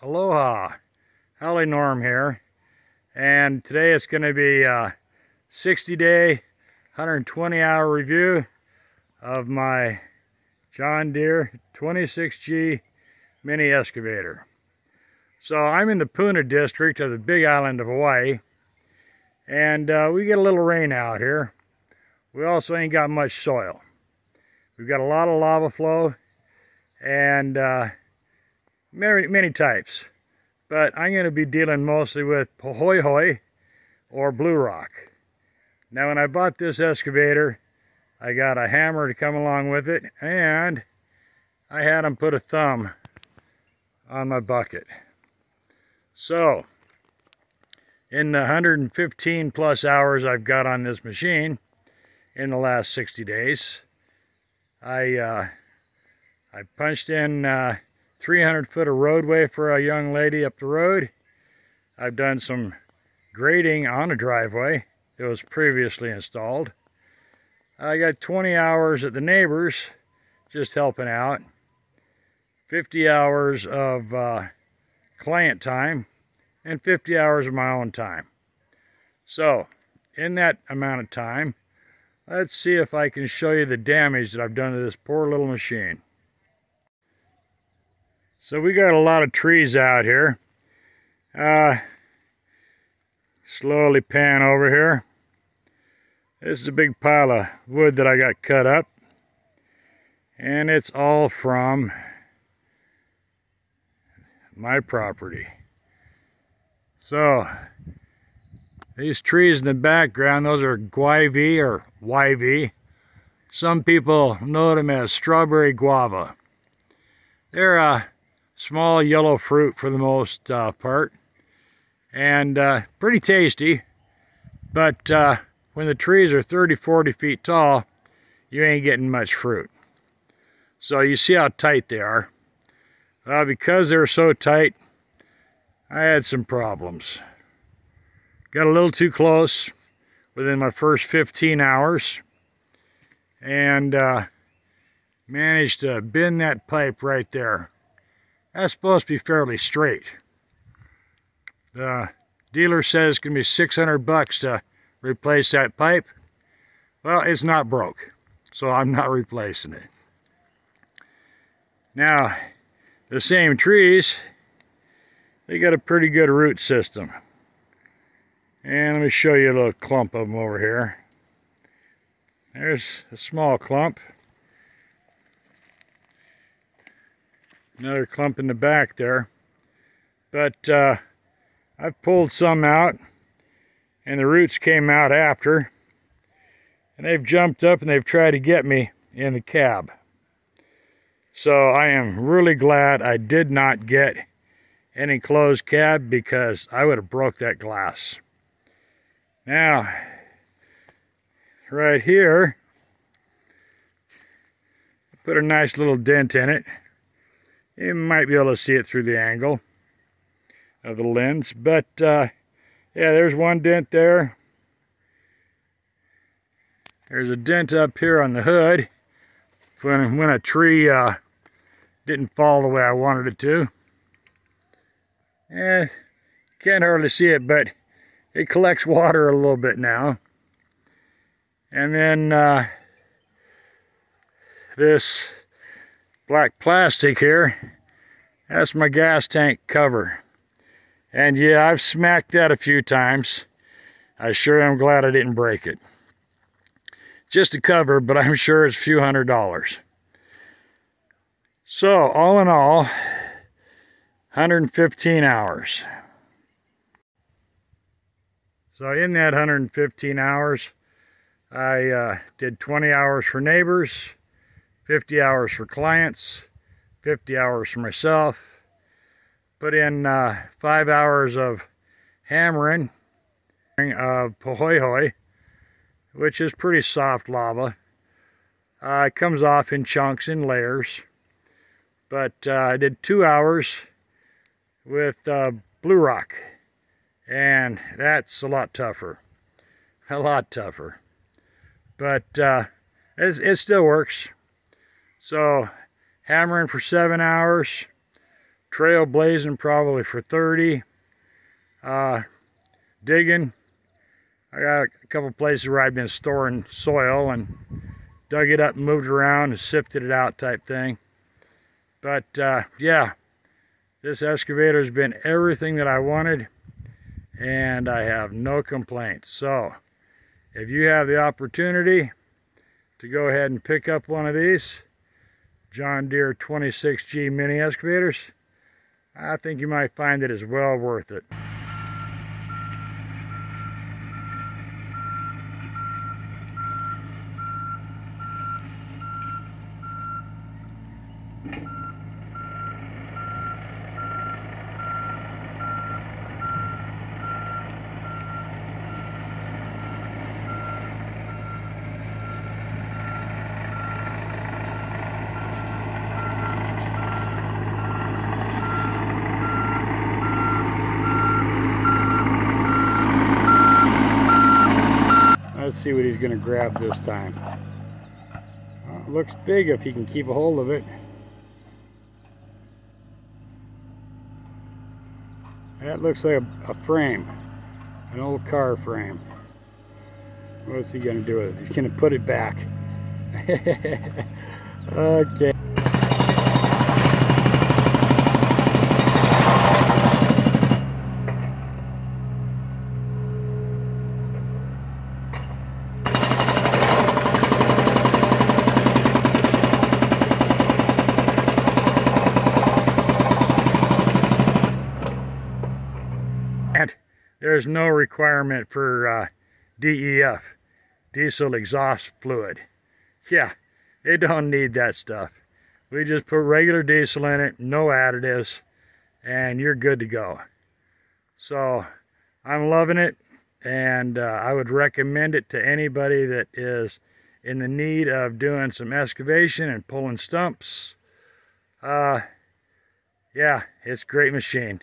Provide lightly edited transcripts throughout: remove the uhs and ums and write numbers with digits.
Aloha, Howley Norm here, and today it's going to be a 60-day, 120-hour review of my John Deere 26G mini excavator. So I'm in the Puna District of the Big Island of Hawaii, and we get a little rain out here. We also ain't got much soil. We've got a lot of lava flow and many types, but I'm going to be dealing mostly with pohoi or blue rock. Now, when I bought this excavator, I got a hammer to come along with it, and I had them put a thumb on my bucket. So in the 115 plus hours I've got on this machine in the last 60 days, I punched in 300 foot of roadway for a young lady up the road. I've done some grading on a driveway that was previously installed. I got 20 hours at the neighbors just helping out. 50 hours of client time and 50 hours of my own time. So in that amount of time, let's see if I can show you the damage that I've done to this poor little machine. So we got a lot of trees out here. Slowly pan over here. This is a big pile of wood that I got cut up, and it's all from my property. So these trees in the background, those are guivy or YV. Some people know them as strawberry guava. They're a small yellow fruit for the most part, and pretty tasty, but when the trees are 30-40 feet tall, you ain't getting much fruit. So you see how tight they are. Because they're so tight, I had some problems. Got a little too close within my first 15 hours, and managed to bend that pipe right there. That's supposed to be fairly straight. The dealer says it's going to be 600 bucks to replace that pipe. Well, it's not broke, so I'm not replacing it. Now, the same trees, they got a pretty good root system. And let me show you a little clump of them over here. There's a small clump. Another clump in the back there. But I've pulled some out, and the roots came out after, and they've jumped up and they've tried to get me in the cab. So I am really glad I did not get any closed cab, because I would have broke that glass. Now, right here, put a nice little dent in it. You might be able to see it through the angle of the lens, but yeah, there's one dent there. There's a dent up here on the hood when a tree didn't fall the way I wanted it to. Can't hardly see it, but it collects water a little bit now. And then this black plastic here, that's my gas tank cover. And yeah, I've smacked that a few times. I sure am glad I didn't break it. Just a cover, but I'm sure it's a few $100s. So all in all, 115 hours. So in that 115 hours, I did 20 hours for neighbors, 50 hours for clients, 50 hours for myself, put in 5 hours of hammering of pohoi, which is pretty soft lava. It comes off in chunks, in layers, but I did 2 hours with blue rock, and that's a lot tougher, but it still works. So hammering for 7 hours, trail blazing probably for 30. Digging, I got a couple places where I've been storing soil and dug it up and moved it around and sifted it out type thing. But yeah, this excavator has been everything that I wanted, and I have no complaints. So if you have the opportunity to go ahead and pick up one of these John Deere 26G mini excavators, I think you might find it is well worth it. Let's see what he's going to grab this time. It looks big if he can keep a hold of it. That looks like a frame, an old car frame. What's he going to do with it? He's going to put it back. Okay. And there's no requirement for DEF, diesel exhaust fluid. Yeah, it don't need that stuff. We just put regular diesel in it, no additives, and you're good to go. So I'm loving it, and I would recommend it to anybody that is in the need of doing some excavation and pulling stumps. Yeah, it's a great machine.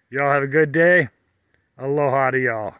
Y'all have a good day. Aloha to y'all.